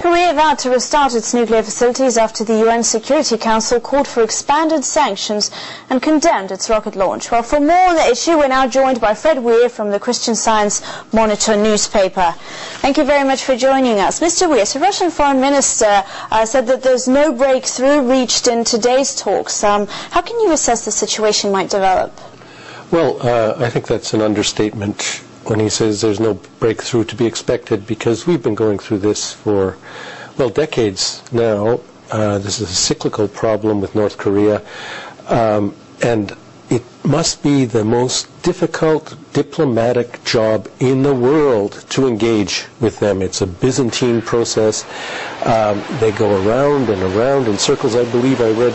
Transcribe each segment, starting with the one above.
Korea vowed to restart its nuclear facilities after the UN Security Council called for expanded sanctions and condemned its rocket launch. Well, for more on the issue, we're now joined by Fred Weir from the Christian Science Monitor newspaper. Thank you very much for joining us. Mr. Weir, the Russian Foreign Minister said that there's no breakthrough reached in today's talks. How can you assess the situation might develop? Well, I think that's an understatement when he says there's no breakthrough to be expected, because we've been going through this for, well, decades now. This is a cyclical problem with North Korea, and it must be the most difficult diplomatic job in the world to engage with them. It's a Byzantine process. They go around and around in circles. I believe I read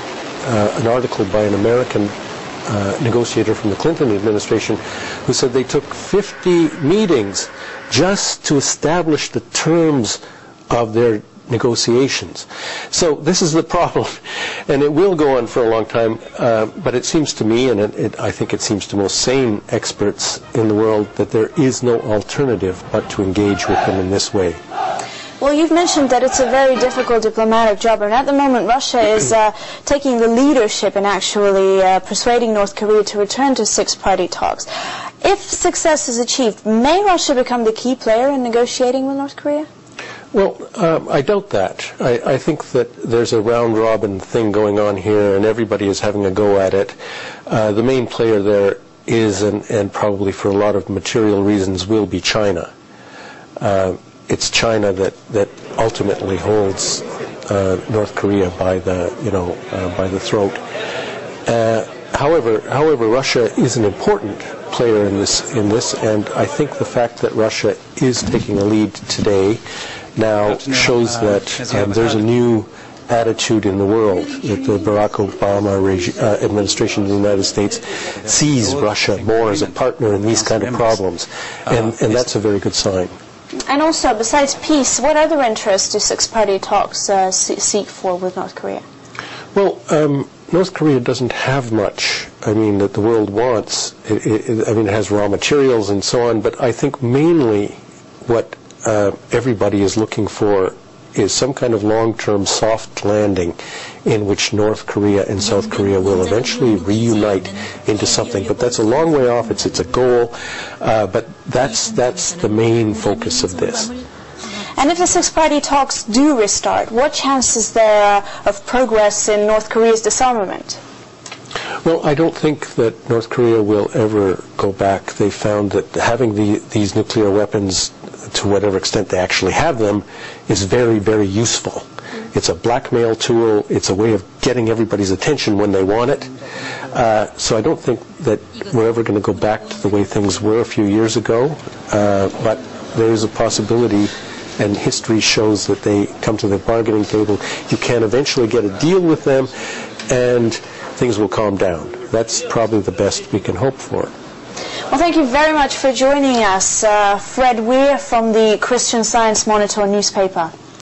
an article by an American negotiator from the Clinton administration who said they took 50 meetings just to establish the terms of their negotiations. So this is the problem, and it will go on for a long time, but it seems to me, and I think it seems to most sane experts in the world, that there is no alternative but to engage with them in this way. Well, you've mentioned that it's a very difficult diplomatic job, and at the moment Russia is taking the leadership in actually persuading North Korea to return to six-party talks. If success is achieved, may Russia become the key player in negotiating with North Korea? Well, I doubt that. I think that there's a round-robin thing going on here, and everybody is having a go at it. The main player there is, and probably for a lot of material reasons, will be China. It's China that ultimately holds North Korea by the by the throat. However, Russia is an important player in this, and I think the fact that Russia is taking a lead today now shows that there's a new attitude in the world, that the Barack Obama administration in the United States sees Russia more as a partner in these kind of problems, and that's a very good sign. And also, besides peace, what other interests do six-party talks seek for with North Korea? Well, North Korea doesn't have much, that the world wants. It has raw materials and so on, but I think mainly what everybody is looking for is some kind of long-term soft landing in which North Korea and South Korea will eventually reunite into something. But that's a long way off. It's a goal, but that's the main focus of this. And if the six-party talks do restart, what chance is there of progress in North Korea's disarmament? Well, I don't think that North Korea will ever go back. They found that having these nuclear weapons, to whatever extent they actually have them, is very, very useful. It's a blackmail tool. It's a way of getting everybody's attention when they want it. So I don't think that we're ever going to go back to the way things were a few years ago. But there is a possibility, and history shows that they come to the bargaining table. You can eventually get a deal with them, and things will calm down. That's probably the best we can hope for. Well, thank you very much for joining us, Fred Weir from the Christian Science Monitor newspaper.